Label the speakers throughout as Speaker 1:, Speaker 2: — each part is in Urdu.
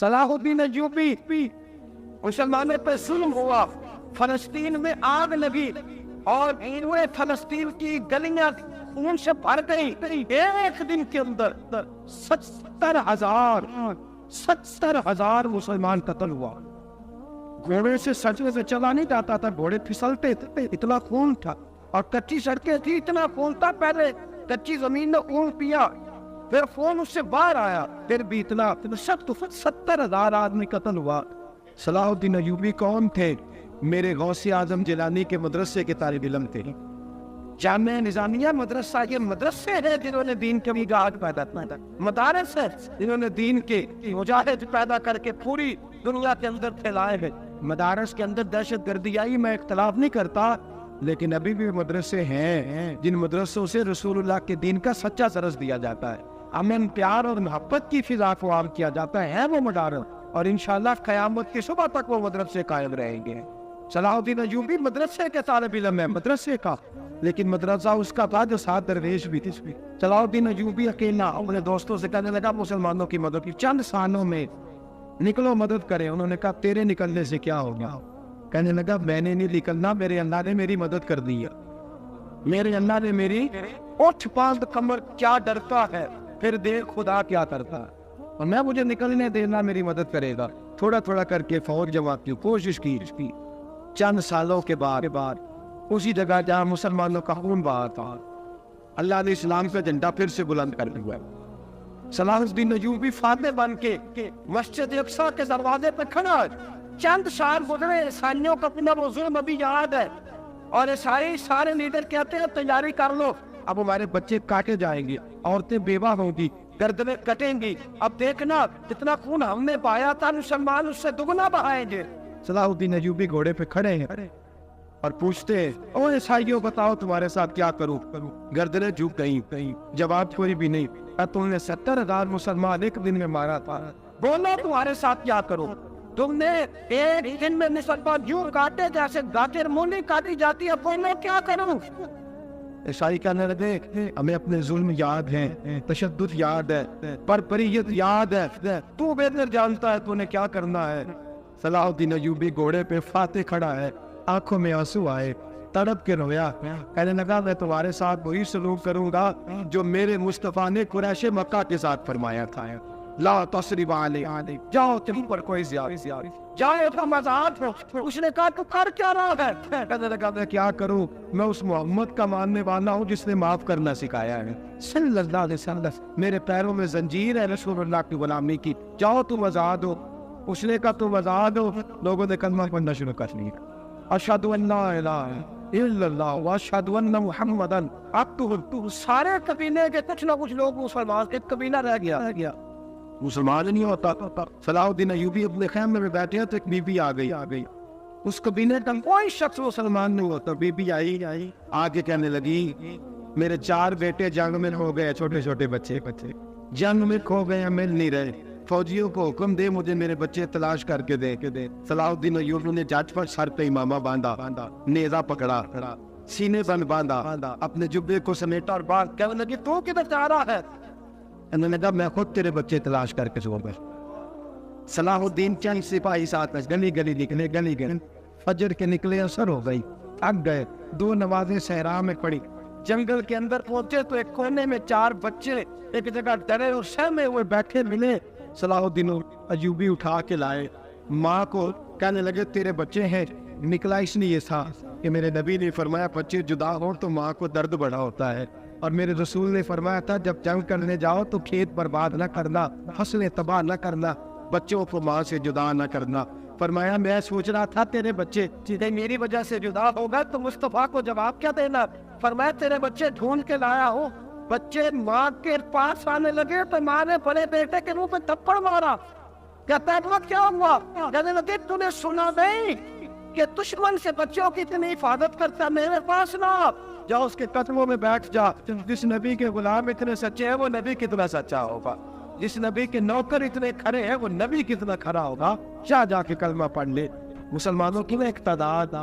Speaker 1: صلاح الدین ایوبی مسلمانوں پہ ظلم ہوا، فلسطین میں آگ لگی اور فلسطین کی گلیاں خون سے بھر گئی۔ ایک دن کے اندر 70,000 مسلمان قتل ہوا۔ گھوڑے سے سجدے سے چلا نہیں جاتا تھا، گھوڑے پھسلتے تھے، اتنا خون تھا، اور کچی سڑکیں تھی، اتنا خون تھا۔ پہلے کچی زمین نے خون پیا، پھر خون اس سے باہر آیا، پھر بھی اتنا 70,000 آدمی قتل ہوا۔ صلاح الدین ایوبی کون تھے؟ میرے غوث اعظم جیلانی کے مدرسے کے طالب علم تھے۔ جامعہ نظامیہ مدرسہ، یہ مدرسے ہیں جنہوں نے دین کے مجاہد پیدا کیا، مدارس ہیں جنہوں نے دین کے مجاہد پیدا کر کے پوری دنیا کے اندر پھیلائے ہیں۔ مدارس کے اندر دہشت گردی آئی، میں اختلاف نہیں کرتا، لیکن ابھی بھی مدرسے ہیں جن مدرسوں سے رسول اللہ کے دین کا سچا درس دیا جاتا ہے، امن، پیار اور محبت کی فضا کو عام کیا جاتا ہے وہ مدارس، اور انشاءاللہ قیامت کی صبح تک وہ مدرسے قائم رہیں گے۔ صلاح الدین ایوبی مدرسے کے طالب علم ہے، مدرسے کا، لیکن مدرسہ اس کا تھا جو 7 درویش بھی تھے۔ صلاح الدین ایوبی اکیلا اپنے دوستوں سے کہنے لگا مسلمانوں کی مدد کی، چند سالوں میں نکلو مدد کریں۔ انہوں نے کہا تیرے نکلنے سے کیا ہوگا؟ کہنے لگا میں نے نہیں نکلنا، میرے اللہ نے میری مدد کر دی ہے، میرے اللہ نے میری اٹھ باندھ کمر، کیا ڈرتا ہے پھر دیکھ خدا کیا کرتا ہے، اور میں مجھے نکلنے دینا میری مدد کرے گا۔ تھوڑا تھوڑا کر کے فوج جمع کی، کوشش کی۔ چند سالوں کے بعد اسی جگہ جہاں مسلمانوں کا خون بہا تھا، اللہ نے اسلام کا جھنڈا پھر سے بلند کر دیا۔ صلاح الدین ایوبی فاتح بن کے مسجد اقصی کے دروازے پہ کھڑا، چند سال گزرے، عیسائیوں کا اپنا وہ ظلم ابھی یاد ہے، اور عیسائی سارے لیڈر کہتے ہیں تیاری کر لو، اب ہمارے بچے کاٹے جائیں گے، عورتیں بیوہ ہوں گی، گردنیں کٹیں گی، اب دیکھنا جتنا خون ہم نے بہایا تھا مسلمان اس سے دگنا بہائیں گے۔ صلاح الدین ایوبی گھوڑے پہ کھڑے ہیں اور پوچھتے ہیں او عیسائیوں بتاؤ تمہارے ساتھ کیا کروں؟ گردنیں جھک گئیں، جواب کوئی بھی نہیں۔ تم نے 70,000 مسلمان ایک دن میں مارا تھا، بولو تمہارے ساتھ کیا کروں؟ تم نے ایک دن میں مسلمان یوں کاٹے جیسے گاجر مولی کاٹی جاتی ہے، بولو کیا کروں؟ عیسائی کہنے لگے ہمیں اپنے ظلم یاد ہیں، تشدد یاد ہے، بربریت یاد ہے، تو بہتر جانتا ہے تو نے کیا کرنا ہے۔ صلاح الدین ایوبی گھوڑے پہ فاتح کھڑا ہے، آنکھوں میں آنسو آئے، تڑپ کے رویا، کہنے لگا میں تمہارے ساتھ وہی سلوک کروں گا جو میرے مصطفیٰ نے قریش مکہ کے ساتھ فرمایا تھا، لا تصریب علیہ، جاؤ تم پر کوئی زیادہ جائے تو مزاج ہو۔ اس نے کہا تو کر کیا رہا ہے؟ کہنے لگا میں کیا کروں، میں اس محمد کا ماننے والا ہوں جس نے معاف کرنا سکھایا ہے، صلی اللہ علیہ وسلم، میرے پیروں میں زنجیر ہے رسول اللہ کی غلامی کی، جاؤ تم آزاد ہو۔ اس نے کہا تم آزاد ہو، لوگوں نے کلمہ پڑھنا شروع کر لیا، اشہد ان لا الہ الا اللہ واشہد ان محمدً عبدہ۔ سارے قبیلے کے کچھ نہ کچھ لوگ مسلمان، ایک قبیلہ رہ گیا، مسلمان نہیں ہوتا۔ صلاح الدین ایوبی اپنے خیمے میں بیٹھے تو ایک بی بی آ گئی، اس قبیلے کا کوئی شخص مسلمان نہیں ہوتا، بی بی آئی آگے کہنے لگی میرے 4 بیٹے جنگ میں ہو گئے، چھوٹے چھوٹے بچے جنگ میں کھو گئے، مل نہیں رہے، فوجیوں کو حکم دے مجھے میرے بچے تلاش کر کے دے۔ صلاح الدین ایوبی نے جج پر سر پہ امامہ باندھا، نیزہ پکڑا، سینے بند باندھا، اپنے جبے کو سمیٹا اور بات کہنے لگی تو کدھر جا رہا ہے؟ انہوں نے کہا میں خود تیرے بچے تلاش کر کے سو گئے۔ صلاح الدین چند سپاہی ساتھ گلی نکلے، فجر کے نکلے اثر ہو گئی، تھک گئے، 2 نمازیں صحرا میں پڑی، جنگل کے اندر پہنچے تو ایک کونے میں 4 بچے ایک جگہ ڈرے اور سہمے ہوئے بیٹھے ملے۔ صلاح الدین ایوبی اٹھا کے لائے، ماں کو کہنے لگے تیرے بچے ہیں۔ نکلا اس نے یہ تھا کہ میرے نبی نے فرمایا بچے جدا ہو تو ماں کو درد بڑا ہوتا ہے، اور میرے رسول نے فرمایا تھا جب جنگ کرنے جاؤ تو کھیت برباد نہ کرنا، فصلیں تباہ نہ کرنا، بچوں کو ماں سے جدا نہ کرنا۔ فرمایا میں سوچ رہا تھا تیرے بچے میری وجہ سے جدا ہوگا تو مصطفیٰ کو جواب کیا دینا؟ فرمایا تیرے بچے ڈھونڈ کے لایا ہوں۔ بچے ماں کے پاس آنے لگے تو ماں نے بڑے بیٹے کے منہ پہ تھپڑ مارا، کہتا ہے کیا ہوا؟ کہنے لگے تو نے سنا نہیں کہ دشمن سے بچوں کی اتنی حفاظت کرتا، میرے پاس نہ جا، اس کے قدموں میں بیٹھ جا۔ جس نبی کے غلام اتنے سچے ہیں وہ نبی کتنا سچا ہوگا، جس نبی کے نوکر اتنے کھڑے ہیں وہ نبی کتنا کھڑا ہوگا، جا کے کلمہ پڑھ لے۔ مسلمانوں کی ایک تعداد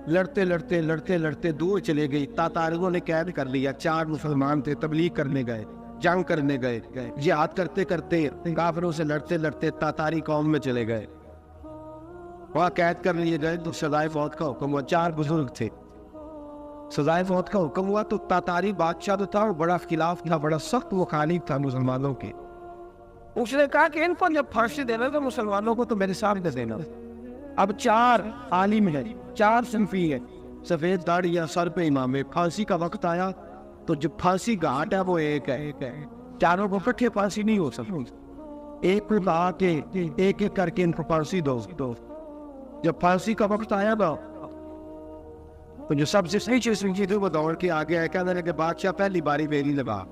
Speaker 1: لڑتے دور چلے گئی، تاتاریوں نے قید کر لیا، 4 مسلمان تھے، تبلیغ کرنے گئے، جنگ کرنے گئے، جہاد کرتے کرتے کافروں سے لڑتے لڑتے تاتاری قوم میں چلے گئے، وہاں قید کر لیے گئے تو سزائے موت کا حکم ہوا۔ 4 بزرگ تھے، سزائے موت کا حکم ہوا تو تاتاری بادشاہ تو تھا وہ بڑا خلاف تھا، بڑا سخت مخالف تھا مسلمانوں کے۔ اس نے کہا کہ ان کو جب پھانسی دینا تو مسلمانوں کو تو میرے سامنے دینا۔ اب 4 عالم ہیں، 4 صنفی ہیں، سفید داڑھی سر پہ امامے، پھانسی کا وقت آیا تو جو پھانسی گھاٹ ہے وہ ایک ہے، چاروں کو اکٹھے پھانسی نہیں ہو سکتی، ایک کو کہا کہ ایک ایک کر کے ان کو پھانسی دو۔ جب پھانسی کا وقت آیا نا تو جو سب سے صحیح چیز تھی وہ دوڑ کے آگے آئے، کہنے لگے بادشاہ پہلی باری میری لگا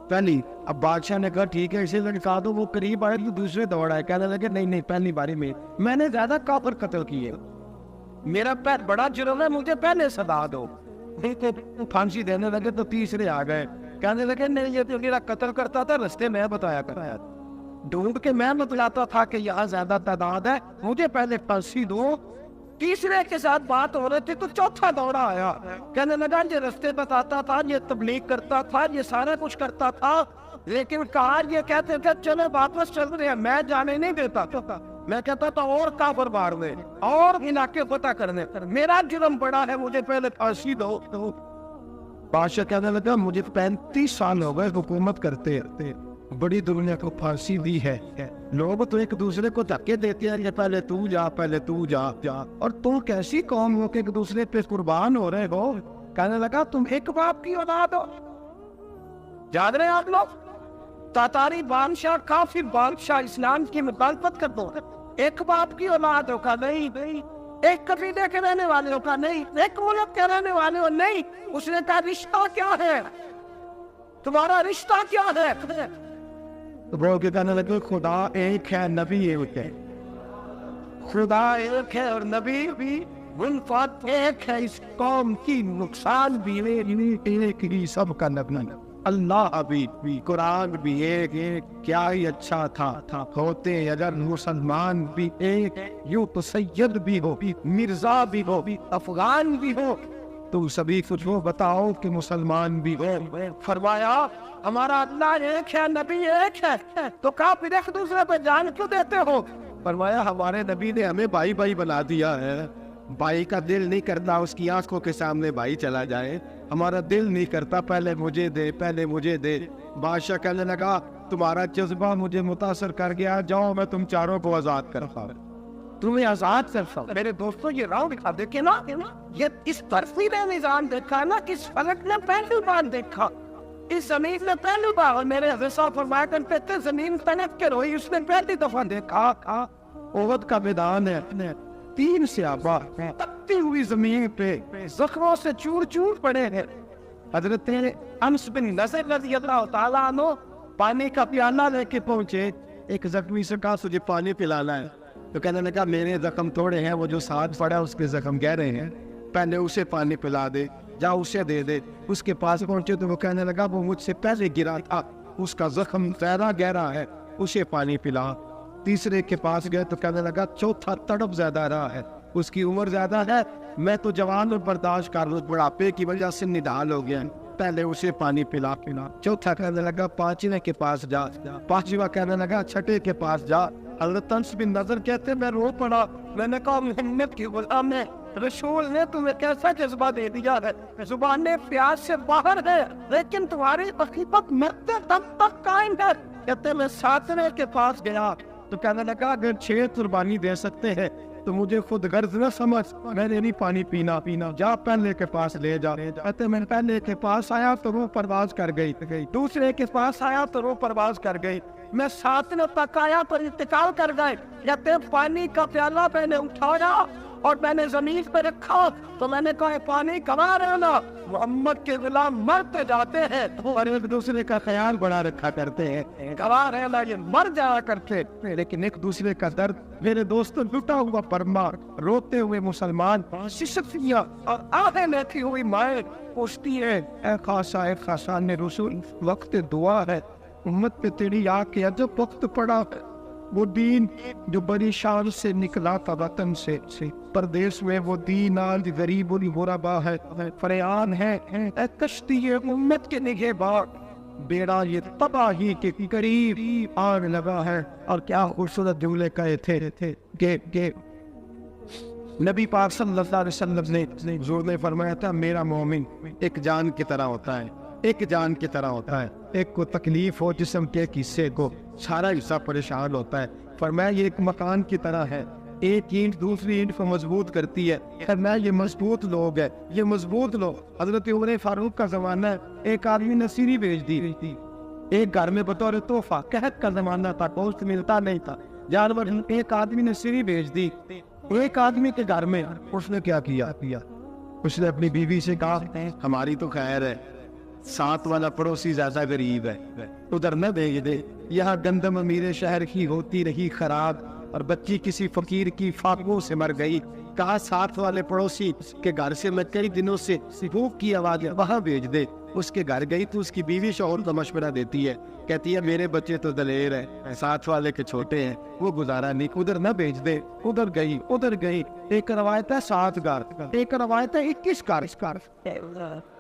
Speaker 1: پہلی۔ اب بادشاہ نے کہا ٹھیک ہے اسے لڑکا دو، وہ قریب آئے تو دوسرے دوڑ آئے، کہنے لگے نہیں پہلی باری میں نے زیادہ کافر قتل کیے، میرا بڑا جرم ہے، مجھے پہلے سزا دو۔ پھانسی دینے لگے تو تیسرے آ گئے، کہنے لگے نہیں یہ تو میرا قتل کرتا تھا، رستے میں بتایا کرتا ڈھونڈ کے میں بتلاتا تھا کہ یہاں زیادہ تعداد ہے، مجھے پہلے پھانسی دو۔ تیسرے کے ساتھ بات ہو رہی تھی تو چوتھا دوڑا آیا، کہنے لگا یہ رستے بتاتا تھا، یہ تبلیغ کرتا تھا، یہ سارا کچھ کرتا تھا، لیکن کہا یہ کہتے تھے چلے واپس چل رہے ہیں، میں جانے نہیں دیتا، میں کہتا تھا اور کافر مار دے اور علاقے پتہ کرنے، میرا جرم بڑا ہے، مجھے پہلے پھانسی دو۔ بادشاہ کہنے لگا مجھے 35 سال ہو گئے حکومت کرتے، بڑی دنیا کو پھانسی دی ہے، لوگ تو ایک دوسرے کو دھکے دیتے ہیں، پہلے تو جا پہلے تو جا، اور تم کیسی قوم ہو کہ ایک دوسرے پہ قربان ہو رہے ہو۔ کہنے لگا تم ایک باپ کی اولاد ہو، یاد رہے آپ لوگ، تاتاری بادشاہ کافی بادشاہ اسلام کی مخالفت کر دو، ایک باپ کی اولاد ہو کا نہیں، ایک قبیلے کے رہنے والے ہو کا نہیں، ایک ملک کے رہنے والے ہو نہیں۔ اس نے کہا رشتہ کیا ہے تمہارا، رشتہ کیا ہے؟ تو کہنے لگے خدا ایک ہے، نبی ایک ہے، خدا ایک ہے اور نبی بھی منفعت ایک ہے، اس قوم کی نقصان بھی ایک ہی، سب کا نبی اللہ بھی، قرآن بھی ایک، کیا ہی اچھا تھا ہوتے اگر مسلمان بھی ایک، یوں تو سید بھی ہو، مرزا بھی ہو، افغان بھی ہو، تو سبھی کچھ ہو، بتاؤ کہ مسلمان بھی ہو۔ فرمایا ہمارا اللہ ایک ہے، نبی ایک ہے، تو کہا پھر ایک دوسرے پہ جان کیوں دیتے ہو؟ فرمایا ہمارے نبی نے ہمیں بھائی بھائی بنا دیا ہے، بھائی کا دل نہیں کرتا اس کی آنکھوں کے سامنے بھائی چلا جائے، ہمارا دل نہیں کرتا پہلے مجھے دے۔ بادشاہ کہنے لگا تمہارا جذبہ مجھے متاثر کر گیا، جاؤ میں تم چاروں کو آزاد کرتا ہوں، تمہیں آزاد کرتا ہوں۔ میرے دوستوں یہ راؤ دکھا دیکھے نا، یہ اس طرفی نے نظام دیکھا نا، کس فلک نے پہلی بار دیکھا، اس زمین نے پہلی بار، اور میرے حضرت صاحب فرمایا کرتے تھے زمین تنک کے روئی اس نے پہلی دفعہ دیکھا۔ احد کا میدان ہے، 3 صحابہ تپتی ہوئی زمین پہ زخموں سے چور چور پڑے ہیں، حضرت انس بن نصر رضی اللہ تعالیٰ عنہ پانی کا پیالہ لے کے پہنچے، ایک زخمی سے کہا تجھے پانی پلانا ہے، تو کہنے لگا میرے زخم تھوڑے ہیں، وہ جو ساتھ پڑا اس کے زخم گہرے ہیں، پہلے اسے پانی پلا دے، جا اسے دے دے۔ اس کے پاس پہنچے تو وہ کہنے لگا وہ مجھ سے پہلے گرا تھا، اس کا زخم زیادہ گہرا ہے، اسے پانی پلا۔ تیسرے کے پاس گئے تو کہنے لگا چوتھا تڑپ زیادہ رہا ہے، اس کی عمر زیادہ ہے، میں تو جوان اور برداشت کر لوں، بڑھاپے کی وجہ سے نڈھال ہو گیا، پہلے اسے پانی پلا۔ چوتھا کہنے لگا پانچویں کے پاس جا، پانچواں کہنے لگا چھٹے کے پاس جا۔ حضرت انس بن نظر کہتے میں رو پڑا، میں نے کہا محمد کی غلام ہے، رسول نے تمہیں کیسا جذبہ دے دیا ہے، زبان پیاس سے باہر ہے لیکن تمہاری حقیقت مرتے دم تک قائم ہے۔ کہتے میں 7ویں کے پاس گیا تو کہنے لگا اگر 6 قربانی دے سکتے ہیں تو مجھے خود غرض نہ سمجھ، میں نے نہیں پانی پینا، جا پہلے کے پاس لے جا۔ کہتے میں پہلے کے پاس آیا تو روح پرواز کر گئی، دوسرے کے پاس آیا تو روح پرواز کر گئی، میں 7ویں تک آیا تو انتقال کر گئے۔ کہتے پانی کا پیالہ میں نے اٹھایا اور میں نے زمین پہ رکھا تو میں نے کہا پانی کہاں رہنا، محمد کے غلام مرتے جاتے ہیں اور ایک دوسرے کا خیال بنا رکھا کرتے ہیں، کہاں رہنا یہ مر جایا کرتے، لیکن ایک دوسرے کا درد۔ میرے دوستوں لٹا ہوا پرما، روتے ہوئے مسلمان، ششفیاں اور آہیں لیتی ہوئی مائیں پوچھتی ہے اے خاصان رسول، وقت دعا ہے، امت پہ تیری آ کے عجب وقت پڑا ہے، وہ دین جو بڑی شان سے نکلا تھا وطن سے پردیس میں، وہ دین آج غریب الغربا ہے، فریان ہے اے کشتی امت کے نگہبان، بیڑا یہ تباہی کے قریب آگ لگا ہے. اور کیا خوبصورت جملے کہے تھے کہ نبی پاک صلی اللہ علیہ وسلم نے حضور نے فرمایا تھا میرا مومن ایک جان کی طرح ہوتا ہے, ایک جان کی طرح ہوتا ہے. ایک کو تکلیف ہو جسم کے ایک حصے کو سارا حصہ پریشان ہوتا ہے. فرمایا یہ ایک مکان کی طرح ہے, ایک اینٹ دوسری اینٹ کو مضبوط کرتی ہے. فرمایا یہ مضبوط لوگ ہے, یہ مضبوط لوگ. حضرت عمر فاروق کا زمانہ ہے, ایک آدمی نے سیری بھیج دی ایک گھر میں بطور تحفہ. قحط کا زمانہ تھا, گوشت ملتا نہیں تھا, جانور. ایک آدمی نے سیری بھیج دی ایک آدمی کے گھر میں. اس نے کیا کیا, اس نے اپنی بیوی سے کہا ہماری تو خیر ہے, ساتھ والا پڑوسی زیادہ غریب ہے, ادھر نہ بھیج دے. یہاں گندم امیر شہر کی ہوتی رہی خراب, اور بچی کسی فقیر کی فاقوں سے مر گئی. کہا ساتھ والے پڑوسی کے گھر سے میں کئی دنوں سے بھوک کی آواز ہے, وہاں بھیج دے. اس کے گھر گئی تو اس کی بیوی شوہر کا مشورہ دیتی ہے, کہتی ہے میرے بچے تو دلیر ہیں, ساتھ والے کے چھوٹے ہیں, وہ گزارا نہیں, ادھر نہ بھیج دے. ادھر گئی. ایک روایت ہے 7 گھر, ایک روایت ہے 21 گھر.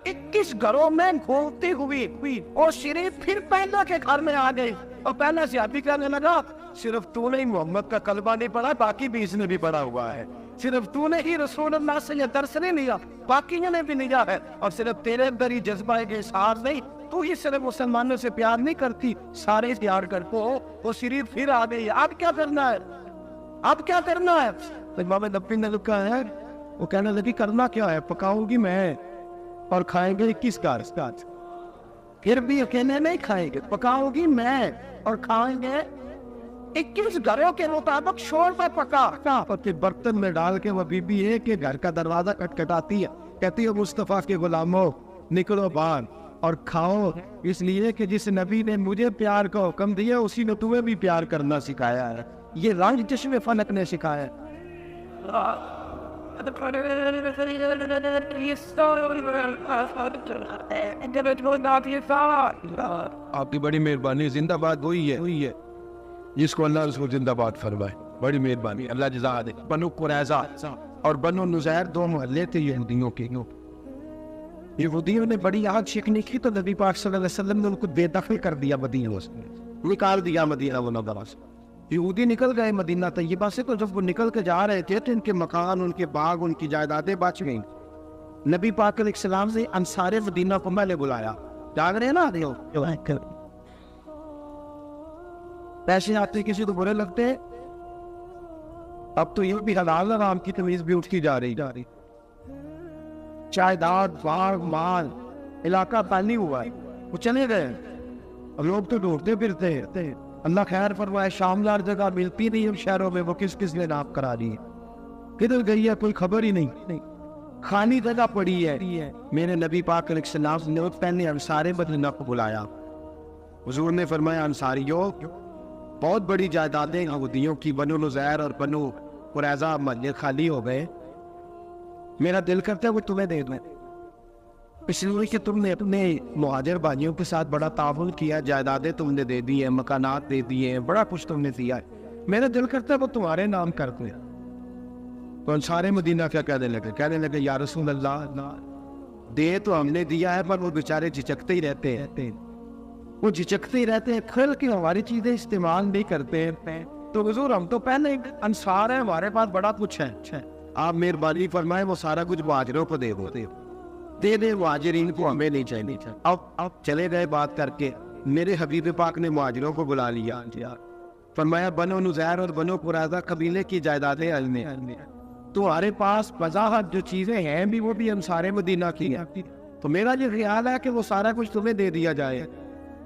Speaker 1: 21 گھروں میں گھومتی ہوئی اور شریف پھر پہلا کے گھر میں آ گئی. اور پہلا سیاپی کہنے لگا صرف تو نے محمد کا کلمہ نہیں پڑھا, باقی بھی اس نے بھی پڑھا ہوا ہے. صرف تو نے ہی رسول اللہ سے یہ درس نہیں لیا, باقی نے بھی لیا ہے. اور صرف تیرے اندر ہی جذبہ ہے کہ اظہار نہیں, تو ہی صرف مسلمانوں سے پیار نہیں کرتی, سارے پیار کرتے ہو. وہ شریف پھر آ گئی. اب کیا کرنا ہے, اب کیا کرنا ہے؟ امام نبی نے لکھا ہے, وہ کہنے لگی کرنا کیا ہے, پکاؤں گی میں اور کھائیں گے 21 گھر. پھر بھی اکیلے نہیں کھائیں گے, پکاؤں گی میں اور کھائیں گے 21 گھروں کے مطابق شور پہ پکا. اور پھر برتن میں ڈال کے وہ بی بی ایک کے گھر کا دروازہ کٹکھٹاتی ہے, کہتی ہے مصطفیٰ کے غلاموں نکلو باہر اور کھاؤ, اس لیے کہ جس نبی نے مجھے پیار کا حکم دیا اسی نے تمہیں بھی پیار کرنا سکھایا ہے. یہ رنگ چشم فلک نے سکھایا ہے. آپ کی بڑی مہربانی, زندہ باد ہوئی ہے جس کو اللہ رسول زندہ باد فرمائے. بڑی مہربانی, اللہ جزا دے. بنو قریظہ اور بنو نذیر 2 محلے تھے یہودیوں کے. یہودیوں نے بڑی آگ شکنی کی تو نبی پاک صلی اللہ علیہ وسلم نے ان کو بے دخل کر دیا, مدینہ سے نکال دیا, مدینہ منورہ سے. یہودی نکل گئے مدینہ طیبہ سے. تو جب وہ نکل کے جا رہے تھے تو ان کے مکان, ان کے باغ, ان کی جائیدادیں بچ گئیں. نبی پاک علیہ السلام نے انصار مدینہ کو پہلے بلایا. جاگ رہے ہیں نا, پیسے آتے کسی تو برے لگتے. اب تو یہ بھی حلال حرام کی تمیز بھی اٹھتی جا رہی. جائیداد, باغ, مال, علاقہ پانی ہوا ہے, وہ چلے گئے. اب لوگ تو ڈھونڈتے پھرتے. اللہ خیر فرمائے, شامدار جگہ ملتی نہیں اب شہروں میں, وہ کس نے ناپ کرا دی ہے, کدھر گئی ہے کوئی خبر ہی نہیں. خالی جگہ پڑی ہے. میرے نبی پاک علیہ السلام نے پہلے انصار مدینہ کو بلایا. حضور نے فرمایا انصاریوں بہت بڑی جائیدادیں یہودیوں کی, بنو نذیر اور بنو قریظہ محلے خالی ہو گئے. میرا دل کرتا ہے وہ تمہیں دے دوں, اس لیے کہ تم نے اپنے مہاجر بھائیوں کے ساتھ بڑا تعاون کیا, جائیدادیں تم نے دے دی ہیں, مکانات دے دیے ہیں, بڑا کچھ تم نے دیا ہے. میرا دل کرتا ہے وہ تمہارے نام کر دیں. تو انصار مدینہ کیا کہنے لگے یا رسول اللہ, دے تو ہم نے دیا ہے پر وہ بیچارے جھجکتے ہی رہتے ہیں, وہ جھجکتے ہی رہتے ہیں, کھل کے ہماری چیزیں استعمال نہیں کرتے ہیں. تو حضور ہم تو پہلے انصار ہیں, ہمارے پاس بڑا کچھ ہے, آپ مہربانی فرمائیں وہ سارا کچھ مہاجروں کو دے دے مہاجرین کو, ہمیں نہیں چاہیے. اب چلے گئے بات کر کے. میرے حبیب پاک نے مہاجروں کو بلا لیا, فرمایا بنو نذیر اور بنو قریظہ قبیلے کی جائیدادیں تمہارے پاس وضاحت جو چیزیں ہیں بھی وہ بھی انصار مدینہ کی ہیں. تو میرا یہ خیال ہے کہ وہ سارا کچھ تمہیں دے دیا جائے.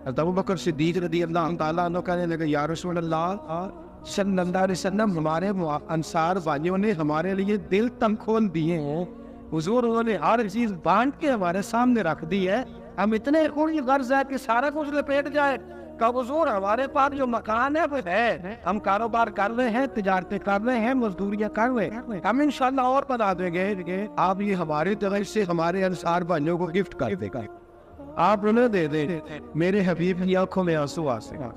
Speaker 1: ابو بکر صدیق رضی اللہ تعالیٰ عنہ کہنے لگے یا رسول اللہ صلی اللہ علیہ وسلم, ہمارے انصار بھائیوں نے ہمارے لیے دل تنگ کھول دیے ہیں. حضور انہوں نے ہر چیز بانٹ کے ہمارے سامنے رکھ دی ہے, ہم اتنے کوئی غرض ہے کہ سارا کچھ لپیٹ جائے. کہ حضور ہمارے پاس جو مکان ہے وہ ہے, ہم کاروبار کر رہے ہیں, تجارتیں کر رہے ہیں, مزدوریاں کر رہے ہیں, ہم انشاءاللہ اور بنا دیں گے. آپ یہ ہماری طرف سے ہمارے انصار بھائیوں کو گفٹ کر دے گا, آپ انہیں دے دیں. میرے حبیب کی آنکھوں میں آنسو آ سکا.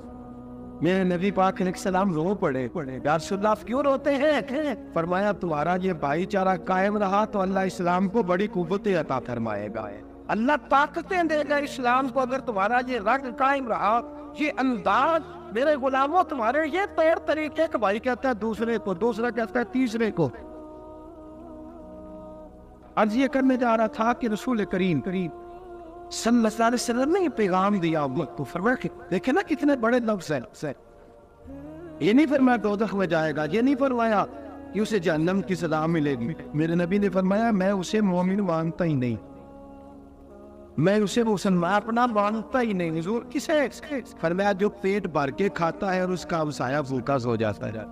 Speaker 1: میرے نبی پاک علیہ السلام رو پڑے. یا رسول اللہ کیوں روتے ہیں؟ فرمایا تمہارا یہ بھائی چارہ قائم رہا تو اللہ اسلام کو بڑی قوت عطا فرمائے گا, اللہ طاقتیں دے گا اسلام کو اگر تمہارا یہ رنگ قائم رہا، یہ انداز۔ میرے غلاموں تمہارے یہ طور طریقے کہ بھائی کہتا ہے دوسرے کو، دوسرا کہتا ہے تیسرے کو۔ عرض یہ کرنے جا رہا تھا کہ رسول کریم صلی اللہ علیہ وسلم نے یہ پیغام دیا امت کو، فرمایا کہ دیکھیں نا کتنے بڑے لفظ ہیں۔ یہ نہیں فرمایا دوزخ میں جائے گا، یہ نہیں فرمایا کہ اسے جہنم کی سزا ملے گی۔ میرے نبی نے فرمایا میں اسے مومن مانتا ہی نہیں، میں اسے مسلمان اپنا مانتا ہی نہیں۔ حضور کسے؟ فرمایا جو پیٹ بھر کے کھاتا ہے اور اس کا ہمسایہ بھوکا سو جاتا ہے،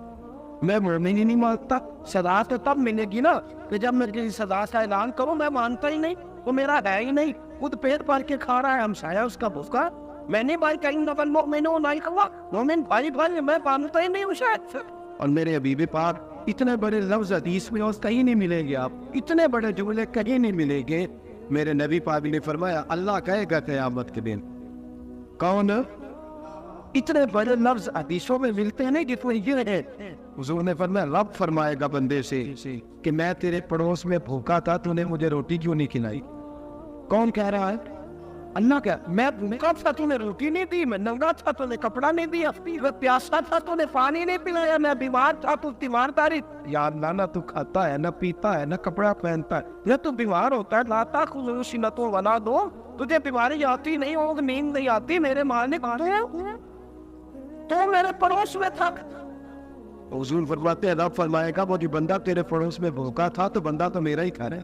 Speaker 1: میں مومن ہی نہیں مانتا۔ سزا تو تب ملے گی نا کہ جب میں کسی سزا کا اعلان کروں، میں مانتا ہی نہیں، وہ میرا ہے ہی نہیں، خود پیٹ بھر کے کھا رہا ہے، ہمسایہ اس کا بھوکا۔ میں نہیں بھائی کہیں نفل مومنون نہیں کہا، مومن بھائی میں مانتا ہی نہیں اسے۔ اور میرے حبیب پاک اتنے بڑے لفظ حدیث میں کہیں نہیں ملیں گے، آپ اتنے بڑے جملے کہیں نہیں ملیں گے۔ میرے نبی پاک نے فرمایا اللہ کہے گا قیامت کے دن، کون؟ اتنے بڑے لفظ حدیثوں میں ملتے ہیں نہیں جس میں یہ ہے۔ حضور نے فرمایا رب فرمائے گا بندے سے کہ میں تیرے پڑوس میں بھوکا تھا، تو نے مجھے روٹی کیوں نہیں کھلائی؟ کون کہہ رہا ہے؟ اللہ کیا؟ میں بھوکا تھا تو نے روٹی نہیں دی، میں ننگا تھا تو نے کپڑا نہیں دیا، میں پیاسا تھا تو نے پانی نہیں پلایا، میں بیمار تھا تو تیمارداری۔ یا اللہ نہ تو کھاتا ہے، نہ پیتا ہے، نہ کپڑا پہنتا ہے، یا تو بیمار ہوتا ہے، لاتا خذ سنتوں ولا دو، تجھے بیماری آتی نہیں ہو، نیند نہیں آتی، میرے مالک تو میرے پڑوس میں تھا۔ حضور فرماتے ہیں رب فرمائے گا وہ جو بندہ تیرے پڑوس میں بھوکا تھا تو بندہ تو میرا ہی تھا نا،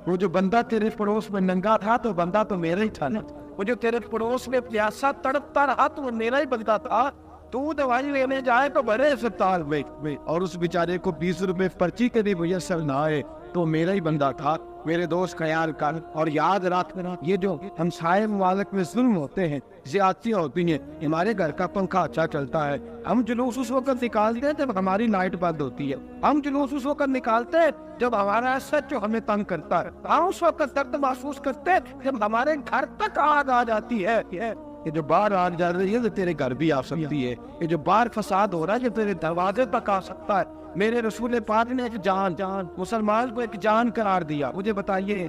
Speaker 1: وہ جو بندہ تیرے پڑوس میں ننگا تھا تو بندہ تو میرا ہی تھا نا، وہ جو تیرے پڑوس میں پیاسا تڑپتا رہا تو وہ میرا ہی بندہ تھا۔ تو دوائی لینے جائے تو بڑے اسپتال میں اور اس بیچارے کو 20 روپے پرچی کے بھی میسر نہ آئے تو میرا ہی بندہ تھا۔ میرے دوست خیال کر اور یاد رکھنا، یہ جو ہمسائے ممالک میں ظلم ہوتے ہیں، زیادتیاں ہوتی ہیں، ہمارے گھر کا پنکھا اچھا چلتا ہے، ہم جلوس اس وقت نکالتے ہیں جب ہماری لائٹ بند ہوتی ہے، ہم جلوس اس وقت نکالتے ہیں جب ہمارا سچ جو ہمیں تنگ کرتا ہے، ہم اس وقت درد محسوس کرتے ہیں جب ہمارے گھر تک آگ آ جاتی ہے۔ یہ جو باہر آگ جا رہی ہے تو تیرے گھر بھی آ سکتی ہے، یہ جو باہر فساد ہو رہا ہے جو تیرے دروازے تک آ سکتا ہے۔ میرے رسول پاک نے ایک جان مسلمان کو ایک جان قرار دیا۔ مجھے بتائیے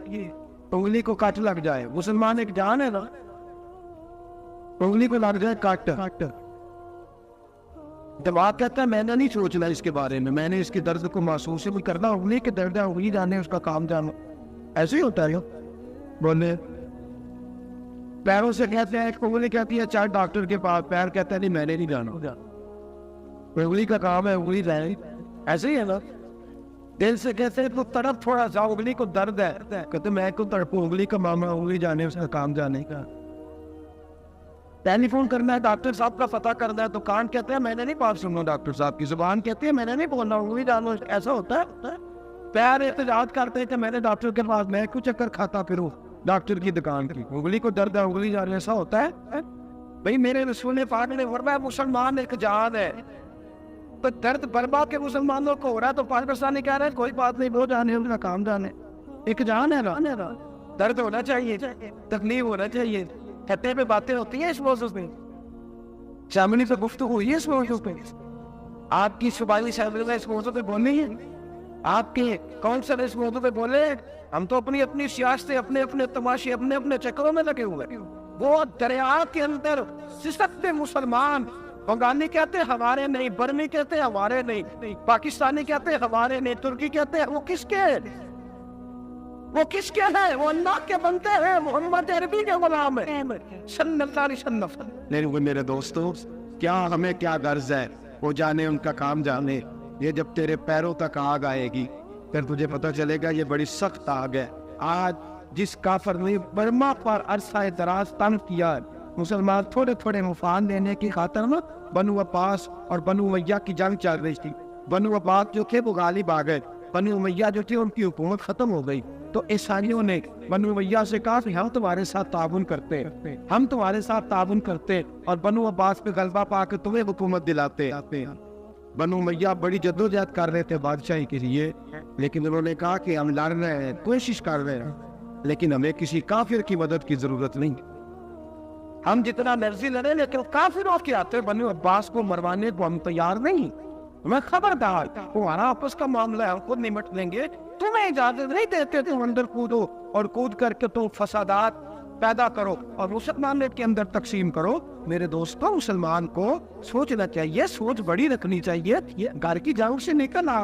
Speaker 1: انگلی کو کٹ لگ جائے، مسلمان ایک جان ہے نا، انگلی کو لگ جائے کٹ، دماغ کہتا ہے میں نے نہیں سوچنا اس کے بارے میں نے اس کے درد کو محسوس ہی نہیں کرنا، انگلی کے درد ہے انگلی جانے، اس کا کام جانا، ایسے ہی ہوتا ہے۔ بولے پیروں سے کہتے ہیں، انگلی کہتی ہے چاہے ڈاکٹر کے پاس، پیر کہتا ہے نہیں میں نے نہیں جانا، انگلی کا کام ہے انگلی جائے، ایسے ہی ہے نا۔ دل سے کہتے ہیں تو تڑپ تھوڑا سا، انگلی کو درد ہے، کہتے میں کو تڑپوں، انگلی کا معاملہ انگلی جانے، اس کا کام جانے کا۔ ٹیلی فون کرنا ہے ڈاکٹر صاحب کا پتہ کرنا ہے تو کان کہتے ہیں میں نے نہیں بات سننا ڈاکٹر صاحب کی، زبان کہتی ہے میں نے نہیں بولنا، انگلی جانو، ایسا ہوتا ہے۔ پیر احتجاج کرتے ہیں کہ میں نے ڈاکٹر کے پاس، میں کیوں چکر کھاتا پھروں ڈاکٹر کی دکان کی، انگلی کو درد ہے انگلی جانے، ایسا ہوتا ہے۔ بھئی میرے رسول پاک نے فرمایا مسلمان ایک جان ہے، تو درد بربا کے مسلمانوں کو ہو رہا ہے تو پاکستانی کہہ رہے ہیں کوئی بات نہیں، وہ جانے ان کا کام جانے، ایک جان ہے نا، درد ہونا چاہیے، تکلیف ہونا چاہیے، خطے پہ باتیں ہوتی ہیں اس موضوع پہ، شاملی سے گفتگو ہوئی ہے اس موضوع پہ، آپ کی صوبائی اسمبلی میں اس موضوع پہ بولنی ہے، آپ کے کونسل اس موضوع پہ بولے، ہم تو اپنی سیاستیں، اپنے تماشے، اپنے چکروں میں لگے ہوئے۔ وہ دریا کے اندر سسکتے مسلمان، بنگالی کہتے ہیں ہمارے نہیں، برمی کہتے ہیں ہمارے نہیں، پاکستانی کہتے ہیں ہمارے نہیں، ترکی کہتے ہیں، وہ کس کے ہیں؟ وہ اللہ کے بندے ہیں، محمد عربی کے غلام ہیں صلی اللہ علیہ وسلم۔ لیکن میرے دوستو کیا ہمیں کیا غرض ہے، وہ جانے ان کا کام جانے، یہ جب تیرے پیروں تک آگ آئے گی پھر تجھے پتہ چلے گا یہ بڑی سخت آگ ہے۔ آج جس کافر نے برما پر عرصہ دراز تنگ کیا ہے، مسلمان تھوڑے مفاد لینے کی خاطر نا بنو عباس اور بنو امیہ کی جنگ چل رہی تھی، بنو عباس جو تھے وہ غالب آ گئے، بنو امیہ جو تھی ان کی حکومت ختم ہو گئی، تو عیسائیوں نے بنو امیہ سے کہا کہ ہم تمہارے ساتھ تعاون کرتے اور بنو عباس پہ غلبہ پا کے تمہیں حکومت دلاتے۔ بنو امیہ بڑی جدوجہد کر رہے تھے بادشاہی کے لیے، لیکن انہوں نے کہا کہ ہم لڑ رہے ہیں، کوشش کر رہے ہیں، لیکن ہمیں کسی کافر کی مدد کی ضرورت نہیں، ہم جتنا مرضی لڑیں لیکن کافروں کے ہاتھوں بنو عباس کو مروانے کو ہم تیار نہیں۔ میں خبردار تمہارا آپس کا معاملہ ہے، ہم خود نمٹ لیں گے، تمہیں اجازت نہیں دیتے تم اندر کودو اور کود کر کے تم فسادات پیدا کرو اور مسلمان کے اندر تقسیم کرو۔ میرے دوستوں، مسلمان کو سوچنا چاہیے، سوچ بڑی رکھنی چاہیے۔ یہ گھر کی جنگ سے نکل آ،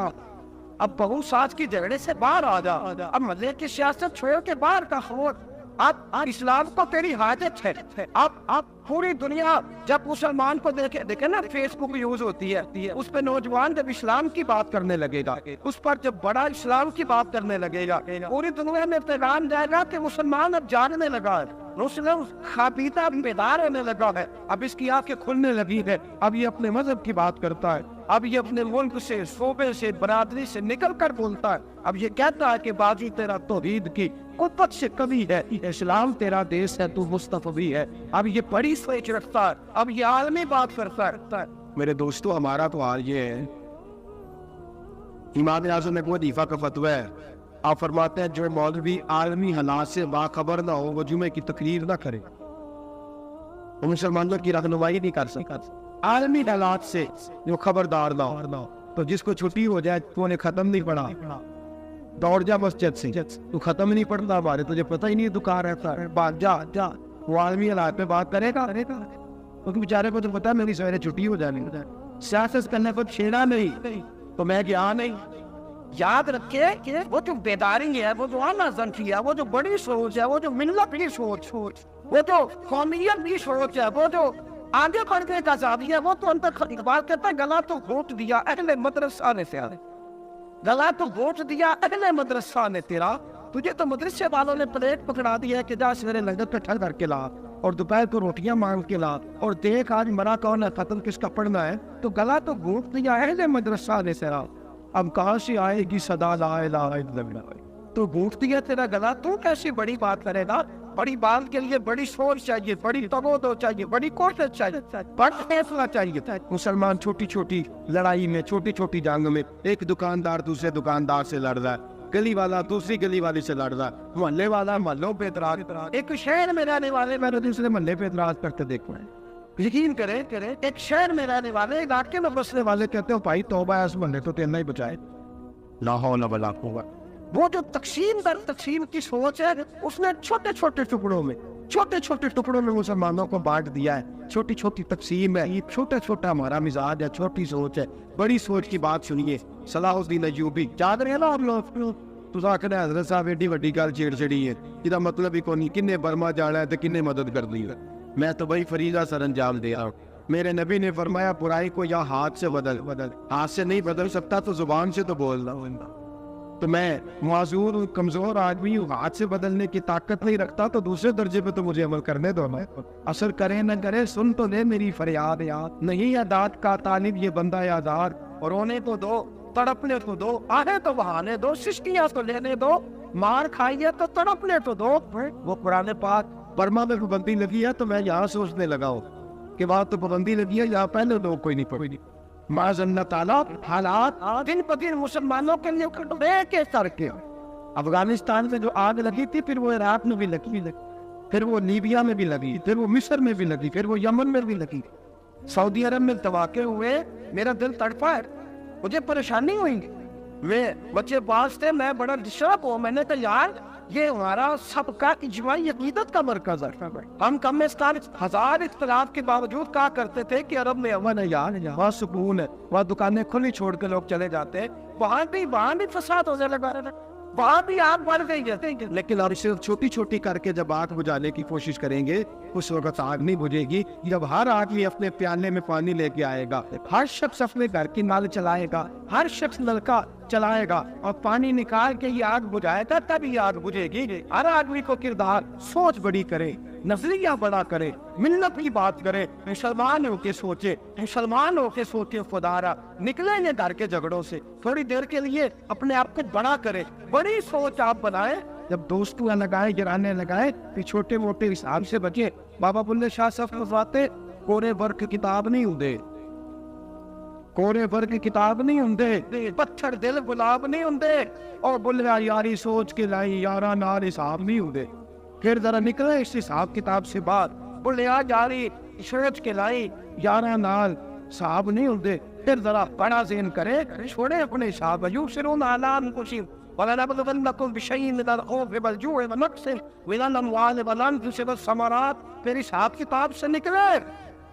Speaker 1: اب بہو ساس کی جھگڑے سے باہر آ جا، اب مزے کی سیاست چھوڑ کے باہر کا خور، اب اسلام کو تیری حاجت ہے۔ اب پوری دنیا جب مسلمان کو دیکھے نا، فیس بک یوز ہوتی ہے، اس پہ نوجوان جب اسلام کی بات کرنے لگے گا، اس پر جب بڑا اسلام کی بات کرنے لگے گا، پوری دنیا میں پیغام جائے گا کہ مسلمان اب جاننے لگا ہے، مسلم خابیدہ بیدار ہونے لگا ہے، اب اس کی آنکھیں کھلنے لگی ہے، اب یہ اپنے مذہب کی بات کرتا ہے، اب یہ اپنے ملک سے، صوبے سے، برادری سے نکل کر بولتا ہے، اب یہ کہتا ہے کہ بازی تیرا توحید کی قوت سے کمی ہے، اسلام تیرا دیس ہے، تو مصطفی ہے، اب یہ بڑی سوچ رکھتا ہے، اب یہ عالمی بات کرتا ہے۔ میرے دوستو، ہمارا تو حال یہ ہے، امام اعظم حنیفہ کا فتویٰ ہے، آپ فرماتے ہیں جو مولوی عالمی حالات سے باخبر نہ ہو وہ جمعے کی تقریر نہ کرے، وہ مسلمانوں کی رہنمائی نہیں کر سکتا۔ عالمی حالات سے جو خبردار نہ ہو، تو جس کو چھٹی ہو جائے تو انہیں ختم نہیں پڑھا، دوڑ جا مسجد سے، تو ختم نہیں پڑھتا، ہمارے تجھے پتہ ہی نہیں تو کہاں رہتا ہے، بات جا وہ عالمی حالات پہ بات کرے گا، کیونکہ بیچارے کو تو پتا ہے میری سویرے چھٹی ہو جانی، سیاست کرنے پر چھیڑا نہیں تو میں گیا نہیں۔ یاد رکھے کہ وہ جو بیداری ہے، وہ جو اعلیٰ ذنفی ہے، وہ جو بڑی سوچ ہے، وہ جو ملت کی سوچ، وہ جو قومیت کی سوچ ہے، وہ جو آگے بڑھنے کا زاویہ ہے، وہ تو اندر اقبال کہتا ہے گلا تو گھونٹ دیا اہل مدرسہ نے تیرا، گلا تو گھونٹ دیا اہل مدرسہ نے تیرا، تجھے تو مدرسے والوں نے پلیٹ پکڑا دیا کہ جا سویرے لنگر پہ ٹھل کر کے لا اور دوپہر کو روٹیاں مانگ کے لا اور دیکھ آج مرا کون ہے، ختم کس کا پڑھنا ہے، تو گلا تو گھونٹ دیا اہل مدرسہ نے تیرا، اب کہاں سے آئے گی صدا لا الہ الا اللہ، تو گھونٹ دیا تیرا گلا، تو کیسی بڑی بات کرے گا؟ بڑی بات کے لیے بڑی سوچ چاہیے، بڑی تگودو چاہیے، بڑی کوشش چاہیے، بڑا فیصلہ چاہیے۔ مسلمان چھوٹی چھوٹی لڑائی میں، چھوٹی چھوٹی جنگ میں، ایک دکاندار دوسرے دکاندار سے لڑ رہا ہے، گلی والا دوسری گلی والی سے لڑ رہا ہے، محلے والا محلوں پہ اعتراض، ایک شہر میں رہنے والے میں نے دوسرے محلے پہ اعتراض کرتے دیکھا ہے۔ یقین کرے ایک شہر میں رہنے والے، علاقے میں بسنے والے کہتے ہو بھائی توبہ ہے، اس محلے تو تیرنا ہی بچائے، لا حول ولا قوت۔ وہ جو تقسیم در تقسیم کی سوچ ہے، اس نے چھوٹے چھوٹے ٹکڑوں میں مسلمانوں کو بانٹ دیا ہے، چھوٹی چھوٹی تقسیم ہے، چھوٹا چھوٹا ہمارا مزاج ہے، چھوٹی سوچ ہے، بڑی سوچ کی بات سنیے۔ صلاح الدین ایوبی یاد رہے نا آپ لوگ، تو آخر حضرت صاحب ایڈی وڈی گل چھیڑ چھڑی ہے، یہ مطلب ہی کوئی نہیں، کنے برما جانا ہے تو کنے مدد کرنی ہے، میں تو بھائی فریضہ سر انجام دیا ہوں۔ میرے نبی نے فرمایا برائی کو یا ہاتھ سے بدل، ہاتھ سے نہیں بدل سکتا تو زبان سے تو بولنا ہوگا، تو میں معذور کمزور آدمی ہوں، ہاتھ سے بدلنے کی طاقت نہیں رکھتا، تو دوسرے درجے پہ تو مجھے عمل کرنے دو نا، اثر کرے نہ کرے سن تو لے میری فریاد یاد، نہیں عداد کا طالب یہ بندہ آزار، اور رونے تو دو، تڑپنے تو دو، آنے تو بہانے دو، سسکیاں تو لینے دو، مار کھائیے تو تڑپنے تو دو۔ وہ قرآن پاک برما میں پابندی لگی ہے، تو میں یہاں سوچنے لگا ہوں کہ وہاں تو پابندی لگی ہے، یہاں پہلے لوگ کوئی نہیں پڑھی، معاذ اللہ تعالیٰ حالات دن پہ دن مسلمانوں کے لیے کٹوے کے سر کے۔ افغانستان میں جو آگ لگی تھی، پھر وہ عراق میں بھی لگی، پھر وہ لیبیا میں بھی لگی، پھر وہ مصر میں بھی لگی، پھر وہ یمن میں بھی لگی، سعودی عرب میں دھماکے ہوئے، میرا دل تڑپا ہے، مجھے پریشانی ہوئی، میں بچے پاس تھے، میں بڑا ڈسٹرب ہوں، میں نے کہا یار یہ ہمارا سب کا اجماعی عقیدت کا مرکز ہے، ہم کم از کم ہزار اختلاف کے باوجود کہا کرتے تھے کہ عرب میں امن ہے یار، وہاں سکون ہے، وہاں دکانیں کھلی چھوڑ کے لوگ چلے جاتے ہیں، وہاں بھی فساد ہونے لگا رہا، وہاں بھی آگ بڑھ گئی ہے، لیکن اور صرف چھوٹی چھوٹی کر کے جب آگ بجھانے کی کوشش کریں گے اس وقت آگ نہیں بجھے گی، جب ہر آدمی اپنے پیالے میں پانی لے کے آئے گا، ہر شخص اپنے گھر کی نل چلائے گا، ہر شخص نلکا چلائے گا اور پانی نکال کے یہ آگ بجھائے گا، تب یہ آگ بجھے گی۔ ہر آدمی کو کردار سوچ بڑی کرے، نظریہ بڑا کرے، ملت کی بات کرے، مسلمان ہو کے سوچے، مسلمان ہو کے سوچے، خدا را نکلیں گے گھر کے جھگڑوں سے، تھوڑی دیر کے لیے اپنے آپ کو بڑا کرے، بڑی سوچ آپ بنائیں، جب دوستوں لگائے گرانے لگائے پھر چھوٹے موٹے حساب سے بچے۔ بابا بلے شاہ صاحب فرماتے کورے ورک کتاب نہیں ہوندے، کورے ورک کتاب نہیں ہوندے، پتھر دل گلاب نہیں ہوندے، اور بلیا یاری سوچ کے لائی یارا نال حساب نہیں ہوندے، پھر ذرا نکلے اس حساب کتاب سے بات، بلیا یاری سوچ کے لائی یارا نال حساب نہیں ہوندے، پھر ذرا بڑا ذہن کرے، چھوڑے اپنے حساب یبصرون اعلی انفسہم وَلَنَبْلُوَنَّكُمْ بِشَيْءٍ مِّنَ الْخَوْفِ وَالْجُوعِ وَنَقْصٍ مِّنَ الْأَمْوَالِ وَالْأَنفُسِ وَالثَّمَرَاتِ، پھر حساب کتاب سے نکلے،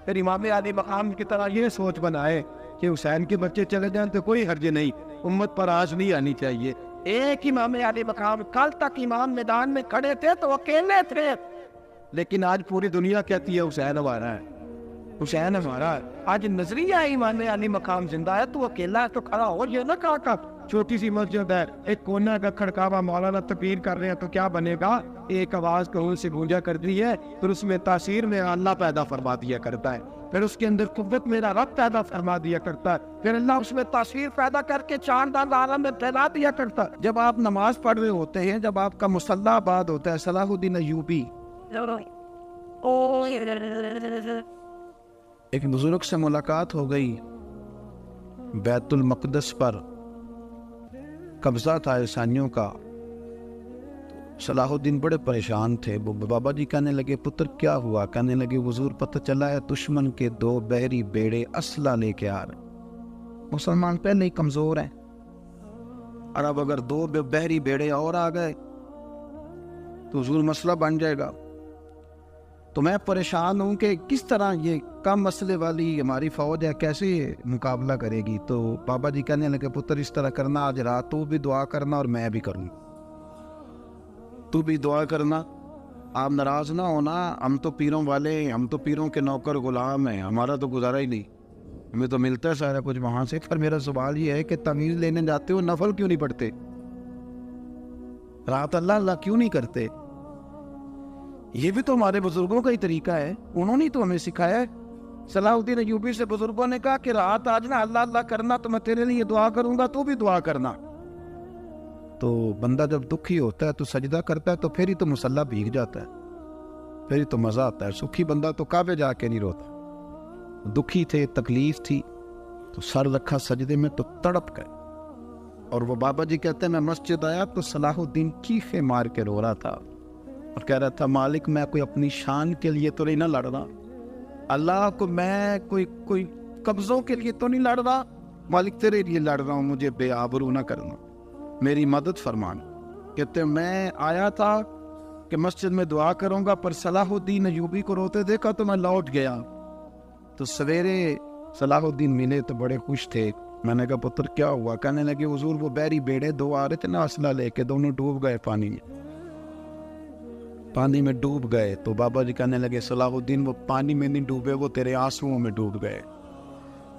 Speaker 1: پھر امام علی مقام کی طرح یہ سوچ بنائے کہ حسین کے بچے چلے جائیں تو کوئی حرج نہیں، امت پر آج نہیں آنی چاہیے۔ ایک امام علی مقام، کل تک امام میدان میں کھڑے تھے تو اکیلے تھے، لیکن آج پوری دنیا کہتی ہے حسین ہمارا ہے، حسین ہمارا ہے۔ آج نظریہ امام علی مقام زندہ ہے، تو اکیلا ہے تو کھڑا ہو، یہ نہ کہا کر چھوٹی سی مسجد ہے، ایک کونا کا کھڑکاوا مولانا تقریر کر رہے ہیں تو کیا بنے گا، ایک آواز کہوں سے گونجا کرتی ہے، پھر اس میں تاثیر میں اللہ پیدا فرما دیا کرتا ہے، پھر اس کے اندر قوت میرا رب پیدا فرما دیا کرتا ہے، پھر اللہ اس میں تاثیر پیدا کر کے چاندان عالم میں پھیلا دیا کرتا ہے۔ جب آپ نماز پڑھ رہے ہوتے ہیں، جب آپ کا مصلی آباد ہوتا ہے، صلاح الدین ایوبی ایک بزرگ سے ملاقات ہو گئی، بیت المقدس پر قبضہ تھا عیسائیوں کا۔ صلاح الدین بڑے پریشان تھے، وہ بابا جی کہنے لگے پتر کیا ہوا؟ کہنے لگے حضور پتہ چلا ہے دشمن کے 2 بحری بیڑے اسلحہ لے کے آ رہے، مسلمان پہلے ہی کمزور ہیں، اور اب اگر 2 بحری بیڑے اور آ گئے تو حضور مسئلہ بن جائے گا، تو میں پریشان ہوں کہ کس طرح یہ کم مسئلے والی ہماری فوج ہے کیسے مقابلہ کرے گی۔ تو بابا جی کہنے لگے پتر اس طرح کرنا، آج رات تو بھی دعا کرنا اور میں بھی کروں، تو بھی دعا کرنا، آپ ناراض نہ ہونا، ہم تو پیروں والے ہیں، ہم تو پیروں کے نوکر غلام ہیں، ہمارا تو گزارا ہی نہیں، ہمیں تو ملتا ہے سارا کچھ وہاں سے۔ پر میرا سوال یہ ہے کہ تعویذ لینے جاتے ہو نفل کیوں نہیں پڑھتے، رات اللہ اللہ کیوں نہیں کرتے؟ یہ بھی تو ہمارے بزرگوں کا ہی طریقہ ہے، انہوں نے تو ہمیں سکھایا ہے۔ صلاح الدین ایوبی سے بزرگوں نے کہا کہ رات آج نہ اللہ اللہ کرنا، تو میں تیرے لیے دعا کروں گا، تو بھی دعا کرنا۔ تو بندہ جب دکھی ہوتا ہے تو سجدہ کرتا ہے، تو پھر ہی تو مصلی بھیگ جاتا ہے، پھر ہی تو مزہ آتا ہے۔ سکھی بندہ تو کعبے جا کے نہیں روتا، دکھی تھے، تکلیف تھی، تو سر رکھا سجدے میں تو تڑپ گئے۔ اور وہ بابا جی کہتے ہیں میں مسجد آیا تو صلاح الدین چیخے مار کے رو رہا تھا اور کہہ رہا تھا مالک میں کوئی اپنی شان کے لیے تو نہیں نہ لڑ رہا، اللہ کو میں کوئی قبضوں کے لیے تو نہیں لڑ رہا، مالک تیرے لیے لڑ رہا ہوں، مجھے بے آبرو نہ کرنا، میری مدد فرمانا۔ کہتے میں آیا تھا کہ مسجد میں دعا کروں گا، پر صلاح الدین ایوبی کو روتے دیکھا تو میں لوٹ گیا۔ تو سویرے صلاح الدین ملے تو بڑے خوش تھے، میں نے کہا پتر کیا ہوا؟ کہنے لگے حضور وہ بحری بیڑے 2 آ رہے تھے نا اسلحہ لے کے، دونوں ڈوب گئے پانی میں ڈوب گئے۔ تو بابا جی کہنے لگے صلاح الدین وہ پانی میں نہیں ڈوبے، وہ تیرے آنسوؤں میں ڈوب گئے،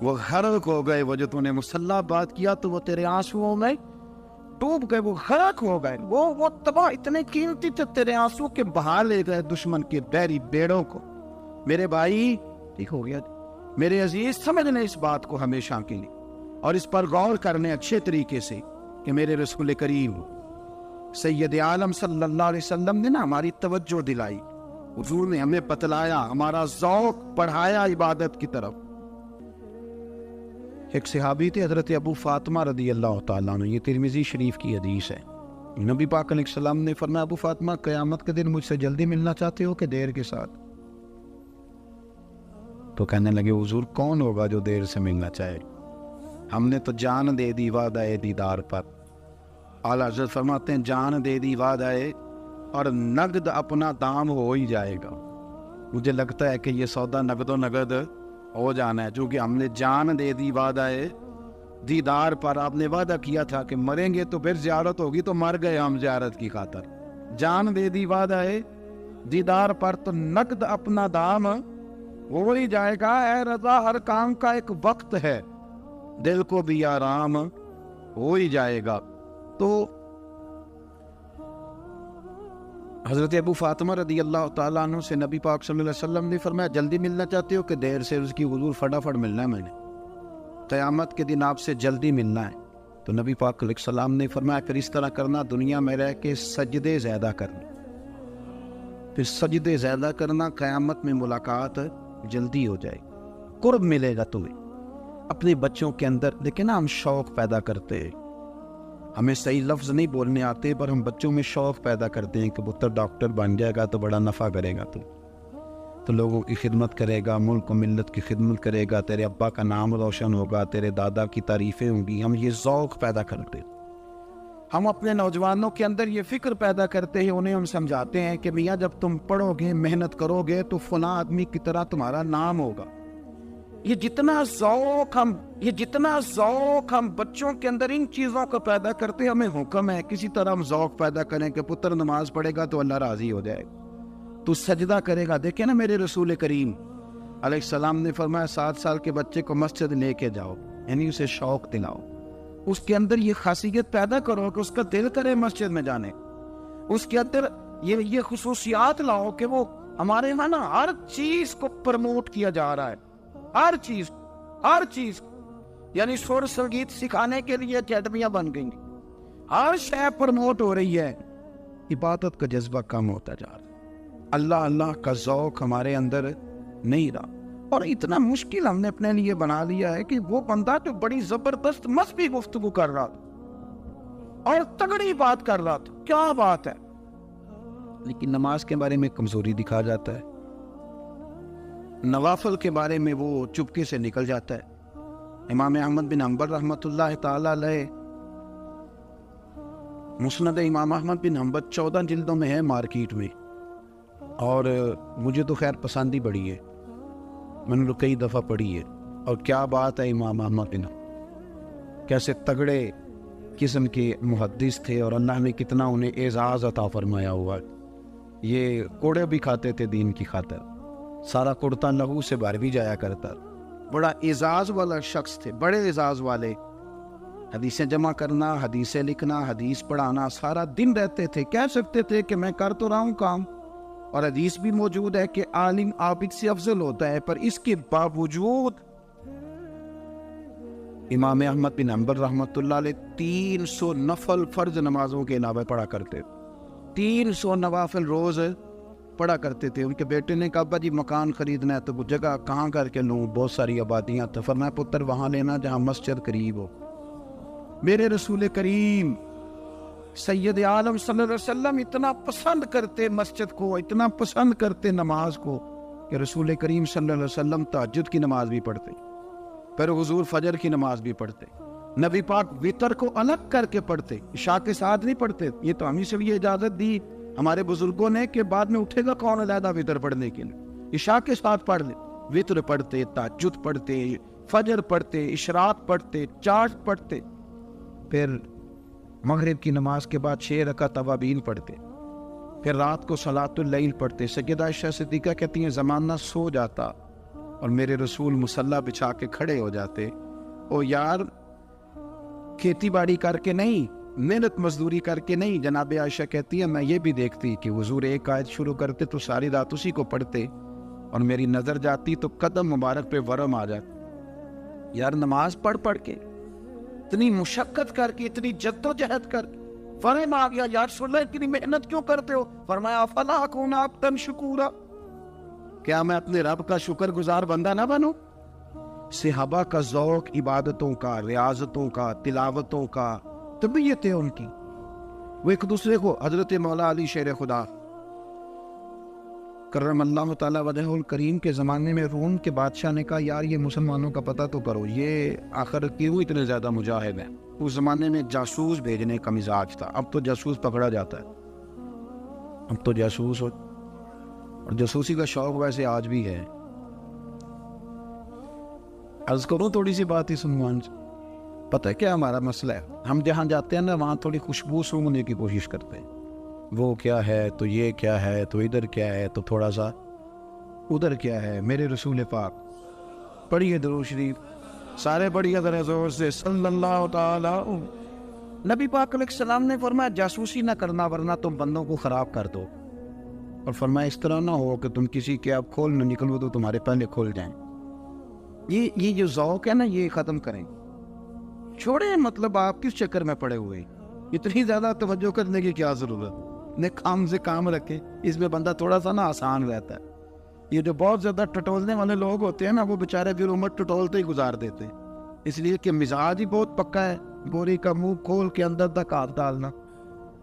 Speaker 1: وہ غرق ہو گئے، وہ جو تو نے مصلی بات کیا تو وہ تیرے آنسوؤں میں ڈوب گئے، وہ غرق ہو گئے، وہ تباہ، اتنے قیمتی تھے تیرے آنسو کے بہا لے گئے دشمن کے بحری بیڑوں کو۔ میرے بھائی ٹھیک ہو گیا، میرے عزیز سمجھ لیں اس بات کو ہمیشہ کے لیے، اور اس پر غور کرنے اچھے طریقے سے کہ میرے رسول کریم سید عالم صلی اللہ علیہ وسلم نے نا ہماری توجہ دلائی، حضور نے ہمیں بتلایا، ہمارا ذوق بڑھایا عبادت کی طرف۔ ایک صحابی تھے حضرت ابو فاطمہ رضی اللہ تعالیٰ عنہ، یہ ترمذی شریف کی حدیث ہے، نبی پاک علیہ السلام نے فرمایا ابو فاطمہ قیامت کے دن مجھ سے جلدی ملنا چاہتے ہو کہ دیر کے ساتھ؟ تو کہنے لگے حضور کون ہوگا جو دیر سے ملنا چاہے، ہم نے تو جان دے دی وعدہ دیدار پر۔ اعلیٰ حضرت فرماتے ہیں جان دے دی وعدہ اور نقد اپنا دام ہو ہی جائے گا، مجھے لگتا ہے کہ یہ سودا نقد و نقد ہو جانا ہے، جو کہ ہم نے جان دے دی وعدہ دیدار پر۔ آپ نے وعدہ کیا تھا کہ مریں گے تو پھر زیارت ہوگی، تو مر گئے ہم زیارت کی خاطر، جان دے دی وعدہ دیدار پر، تو نقد اپنا دام ہو ہی جائے گا۔ اے رضا ہر کام کا ایک وقت ہے، دل کو بھی آرام ہو ہی جائے گا۔ تو حضرت ابو فاطمہ رضی اللہ تعالیٰ عنہ سے نبی پاک صلی اللہ علیہ وسلم نے فرمایا جلدی ملنا چاہتے ہو کہ دیر سے؟ اس کی حضور فٹافٹ ملنا ہے، میں نے قیامت کے دن آپ سے جلدی ملنا ہے۔ تو نبی پاک علیہ السلام نے فرمایا پھر اس طرح کرنا، دنیا میں رہ کے سجدے زیادہ کرنا، پھر سجدے زیادہ کرنا، قیامت میں ملاقات جلدی ہو جائے، قرب ملے گا تمہیں اپنے بچوں کے اندر۔ لیکن ہم شوق پیدا کرتے ہیں، ہمیں صحیح لفظ نہیں بولنے آتے، پر ہم بچوں میں شوق پیدا کرتے ہیں کہ پتر ڈاکٹر بن جائے گا تو بڑا نفع کرے گا، تو
Speaker 2: تو لوگوں کی خدمت کرے گا، ملک و ملت کی خدمت کرے گا، تیرے ابا کا نام روشن ہوگا، تیرے دادا کی تعریفیں ہوں گی. ہم یہ ذوق پیدا کرتے ہیں. ہم اپنے نوجوانوں کے اندر یہ فکر پیدا کرتے ہیں، انہیں ہم سمجھاتے ہیں کہ میاں جب تم پڑھو گے، محنت کرو گے تو فلاں آدمی کی طرح تمہارا نام ہوگا. یہ جتنا ذوق ہم بچوں کے اندر ان چیزوں کو پیدا کرتے ہیں، ہمیں حکم ہے کسی طرح ہم ذوق پیدا کریں کہ پتر نماز پڑھے گا تو اللہ راضی ہو جائے گا، تو سجدہ کرے گا. دیکھیں نا میرے رسول کریم علیہ السلام نے فرمایا 7 سال کے بچے کو مسجد لے کے جاؤ، یعنی اسے شوق دلاؤ، اس کے اندر یہ خاصیت پیدا کرو کہ اس کا دل کرے مسجد میں جانے، اس کے اندر یہ خصوصیات لاؤ کہ وہ ہمارے یہاں نا ہر چیز کو پروموٹ کیا جا رہا ہے، ہر چیز یعنی سر سنگیت سکھانے کے لیے اکیڈمیاں بن گئی، ہر شے پروموٹ ہو رہی ہے. عبادت کا جذبہ کم ہوتا جا رہا، اللہ کا ذوق ہمارے اندر نہیں رہا. اور اتنا مشکل ہم نے اپنے لیے بنا لیا ہے کہ وہ بندہ جو بڑی زبردست مذہبی گفتگو کر رہا تھا اور تگڑی بات کر رہا تھا، کیا بات ہے، لیکن نماز کے بارے میں کمزوری دکھا جاتا ہے، نوافل کے بارے میں وہ چپکے سے نکل جاتا ہے. امام احمد بن حنبل رحمۃ اللہ تعالی علیہ، مسند امام احمد بن حنبل 14 جلدوں میں ہے مارکیٹ میں، اور مجھے تو خیر پسند ہی بڑی ہے، میں نے کئی دفعہ پڑھی ہے. اور کیا بات ہے، امام احمد بن حنبل کیسے تگڑے قسم کے محدث تھے، اور اللہ نے کتنا انہیں اعزاز عطا فرمایا ہوا. یہ کوڑے بھی کھاتے تھے دین کی خاطر، سارا کرتا لہو سے باہر بھی جایا کرتا، بڑا اعزاز والا شخص تھے، بڑے اعزاز والے. حدیثیں جمع کرنا، حدیثیں لکھنا، حدیث پڑھانا، سارا دن رہتے تھے. کہہ سکتے تھے کہ میں کر تو رہا ہوں کام، اور حدیث بھی موجود ہے کہ عالم عابد سے افضل ہوتا ہے، پر اس کے باوجود امام احمد بن حنبل رحمۃ اللہ علیہ 300 نفل فرض نمازوں کے علاوہ پڑھا کرتے، 300 نوافل روز پڑھا کرتے تھے. ان کے بیٹے نے کہا ابا جی مکان خریدنا ہے تو وہ جگہ کہاں کر کے لوں، بہت ساری آبادیاں، تو فرمایا پتر وہاں لینا جہاں مسجد قریب ہو. میرے رسول کریم سید عالم صلی اللہ علیہ وسلم اتنا پسند کرتے مسجد کو، اتنا پسند کرتے نماز کو، کہ رسول کریم صلی اللہ علیہ وسلم تہجد کی نماز بھی پڑھتے، پھر حضور فجر کی نماز بھی پڑھتے. نبی پاک وتر کو الگ کر کے پڑھتے، عشاء کے ساتھ نہیں پڑھتے. یہ تو ہمیں سے بھی اجازت دی ہمارے بزرگوں نے کہ بعد میں اٹھے گا کون علیحدہ وتر پڑھنے کے لیے، عشاء کے ساتھ پڑھ لے. وتر پڑھتے، تہجد پڑھتے، فجر پڑھتے، اشراق پڑھتے، چاش پڑھتے، پھر مغرب کی نماز کے بعد 6 رکعت اوابین پڑھتے، پھر رات کو صلاۃ اللیل پڑھتے. سیدہ عائشہ صدیقہ کہتی ہیں زمانہ سو جاتا اور میرے رسول مصلی بچھا کے کھڑے ہو جاتے. او یار کھیتی باڑی کر کے نہیں، محنت مزدوری کر کے نہیں. جناب عائشہ کہتی ہے میں یہ بھی دیکھتی کہ حضور ایک آیت شروع کرتے تو ساری رات اسی کو پڑھتے، اور میری نظر جاتی تو قدم مبارک پہ ورم آ جاتا. یار نماز پڑھ کے اتنی مشقت کر کے، اتنی جد و جہد کر کے ورم آ گیا. یار رسول اللہ اتنی محنت کیوں کرتے ہو؟ فرمایا افلا اکون عبدا شکورا، کیا میں اپنے رب کا شکر گزار بندہ نہ بنوں؟ صحابہ کا ذوق عبادتوں کا، ریاضتوں کا، تلاوتوں کا، طبیعت ہے ان کی. وہ ایک دوسرے کو، حضرت مولا علی شیر خدا کرم اللہ تعالی وجہ الکریم کے زمانے میں روم کے بادشاہ نے کہا یار یہ مسلمانوں کا پتہ تو کرو، یہ آخر کیوں اتنے زیادہ مجاہد ہیں. اس زمانے میں جاسوس بھیجنے کا مزاج تھا، اب تو جاسوس پکڑا جاتا ہے، اب تو جاسوس ہو، اور جاسوسی کا شوق ویسے آج بھی ہے. عرض کروں تھوڑی سی بات ہی سنوان سے. پتہ ہے کیا ہمارا مسئلہ ہے؟ ہم جہاں جاتے ہیں نا وہاں تھوڑی خوشبو سونگنے کی کوشش کرتے ہیں. وہ کیا ہے تو یہ کیا ہے تو ادھر کیا ہے تو تھوڑا سا ادھر کیا ہے. میرے رسول پاک پڑھیے درود شریف، سارے پڑھیے ذرا زور سے صلی اللہ تعالی. نبی پاک علیہ السلام نے فرمایا جاسوسی نہ کرنا ورنہ تم بندوں کو خراب کر دو، اور فرمایا اس طرح نہ ہو کہ تم کسی کے آپ کھول نہ نکلو تو تمہارے پہلے کھول جائیں. یہ جو ذوق ہے نا یہ ختم کریں، چھوڑیں. مطلب آپ کس چکر میں پڑے ہوئے، اتنی زیادہ توجہ کرنے کی کیا ضرورت؟ نے کام سے کام رکھے، اس میں بندہ تھوڑا سا نا آسان رہتا ہے. یہ جو بہت زیادہ ٹٹولنے والے لوگ ہوتے ہیں نا وہ بےچارے پھر عمر ٹٹولتے ہی گزار دیتے ہیں، اس لیے کہ مزاج ہی بہت پکا ہے. بوری کا منہ کھول کے اندر تک ہاتھ ڈالنا،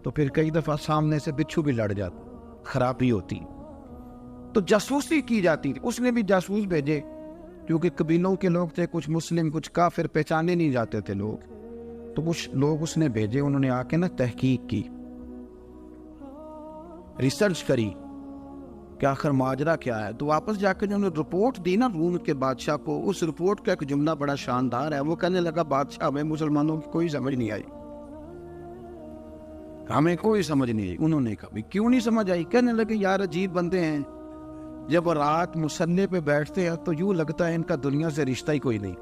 Speaker 2: تو پھر کئی دفعہ سامنے سے بچھو بھی لڑ جاتا، خرابی ہوتی. تو جاسوسی کی جاتی تھی. اس نے بھی جاسوس بھیجے کیونکہ قبیلوں کے لوگ تھے, کچھ مسلم کچھ کافر, پہچانے نہیں جاتے تھے لوگ, تو کچھ لوگ اس نے بھیجے. انہوں نے آ کے نا تحقیق کی, ریسرچ کری کہ آخر ماجرا کیا ہے. تو واپس جا کے جو انہوں نے رپورٹ دی نا روم کے بادشاہ کو, اس رپورٹ کا ایک جملہ بڑا شاندار ہے. وہ کہنے لگا بادشاہ ہمیں مسلمانوں کی کوئی سمجھ نہیں آئی, ہمیں کوئی سمجھ نہیں آئی. انہوں نے کہا کیوں نہیں سمجھ آئی؟ کہنے لگے یار عجیب بندے ہیں, جب رات مصلے پہ بیٹھتے ہیں تو یوں لگتا ہے ان کا دنیا سے رشتہ ہی کوئی نہیں,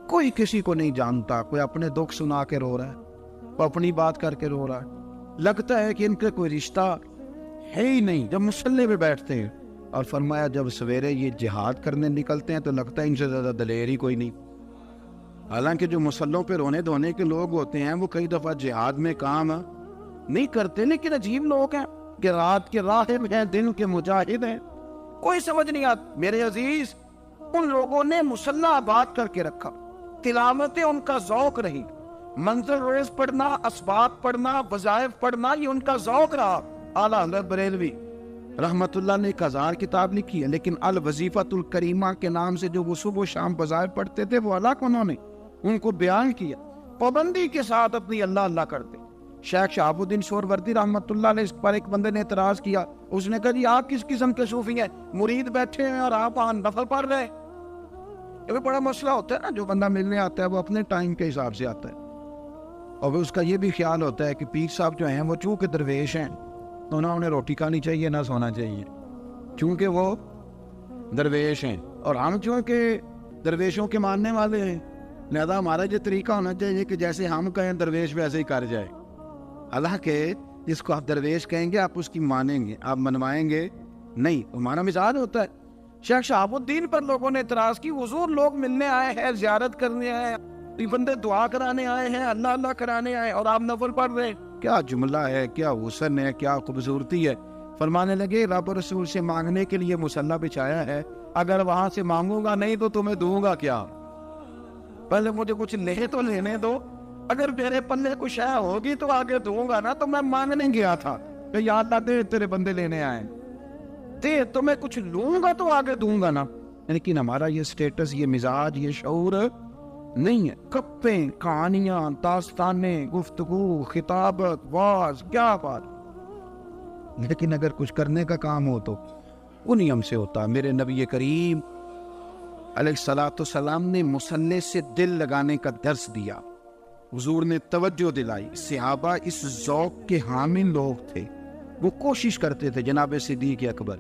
Speaker 2: کوئی کسی کو نہیں جانتا. کوئی اپنے دکھ سنا کے رو رہا ہے, کوئی اپنی بات کر کے رو رہا ہے, لگتا ہے کہ ان کا کوئی رشتہ ہے ہی نہیں جب مصلے پہ بیٹھتے ہیں. اور فرمایا جب سویرے یہ جہاد کرنے نکلتے ہیں تو لگتا ہے ان سے زیادہ دلیر ہی کوئی نہیں. حالانکہ جو مصلوں پہ رونے دھونے کے لوگ ہوتے ہیں وہ کئی دفعہ جہاد میں کام نہیں کرتے, لیکن عجیب لوگ ہیں کہ رات کے راہب ہیں, دن کے مجاہد ہیں, کوئی سمجھ نہیں آتا. میرے عزیز, ان لوگوں نے مصلہ آباد کر کے رکھا, تلاوتیں ان کا ذوق رہی, منظر روز پڑھنا, اسباب پڑھنا, وظائف پڑھنا, یہ ان کا ذوق رہا. اعلیٰ حضرت بریلوی رحمت اللہ نے 1000 کتاب لکھی ہے, لیکن الوظیفۃ الکریمہ کے نام سے جو وہ صبح و شام وظائف پڑھتے تھے وہ الگ انہوں نے ان کو بیان کیا, پابندی کے ساتھ اپنی اللہ اللہ کرتے. شیخ شہاب الدین سہروردی رحمت اللہ علیہ, اس پر ایک بندے نے اعتراض کیا. اس نے کہا جی آپ کس قسم کے صوفی ہیں, مرید بیٹھے ہیں اور آپ نفل پڑھ رہے ہیں. یہ بھی بڑا مسئلہ ہوتا ہے نا, جو بندہ ملنے آتا ہے وہ اپنے ٹائم کے حساب سے آتا ہے, اور اس کا یہ بھی خیال ہوتا ہے کہ پیر صاحب جو ہیں وہ چونکہ درویش ہیں تو نہ انہیں روٹی کھانی چاہیے نہ سونا چاہیے, چونکہ وہ درویش ہیں, اور ہم چونکہ درویشوں کے ماننے والے ہیں لہذا ہمارا یہ طریقہ ہونا چاہیے کہ جیسے ہم کہیں درویش ویسے ہی کر جائے. حالانکہ جس کو آپ درویش کہیں گے آپ اس کی مانیں گے, آپ منوائیں گے نہیں, ہمارا مزاج ہوتا ہے. شیخ شہاب الدین پر لوگوں نے اعتراض کی, حضور لوگ ملنے آئے ہیں, زیارت کرنے آئے ہیں, یہ بندے دعا کرانے آئے ہیں, اللہ اللہ کرانے آئے, اور آپ نفل پڑھ رہے ہیں. کیا جملہ ہے, کیا حسن ہے, کیا خوبصورتی ہے. فرمانے لگے رب رسول سے مانگنے کے لیے مصلی بچھایا ہے, اگر وہاں سے مانگوں گا نہیں تو تمہیں دوں گا کیا, پہلے مجھے کچھ لے تو لینے دو, اگر میرے پلے کچھ ہے ہوگی تو آگے دوں گا نا. تو میں مانگنے گیا تھا کہ یا اللہ دے تیرے بندے لینے آئے, دے تو میں کچھ لوں گا تو آگے دوں گا نا. لیکن ہمارا یہ سٹیٹس, یہ مزاج, یہ شعور نہیں ہے. گپیں, کہانیاں, داستانیں, گفتگو, خطابت, واز, کیا بات. لیکن اگر کچھ کرنے کا کام ہو تو انہی ہم سے ہوتا. میرے نبی کریم علیہ الصلوۃ والسلام نے مصلی سے دل لگانے کا درس دیا, حضور نے توجہ دلائی. صحابہ اس ذوق کے حامل لوگ تھے, وہ کوشش کرتے تھے. جناب صدیق اکبر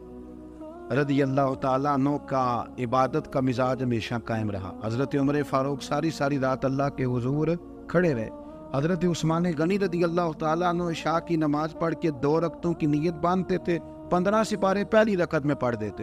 Speaker 2: رضی اللہ تعالیٰ عنہ کا عبادت کا مزاج ہمیشہ قائم رہا. حضرت عمر فاروق ساری رات اللہ کے حضور کھڑے رہے. حضرت عثمان غنی رضی اللہ تعالیٰ عنہ عشاء کی نماز پڑھ کے 2 رکعتوں کی نیت باندھتے تھے, 15 سپارے پہلی رکعت میں پڑھ دیتے.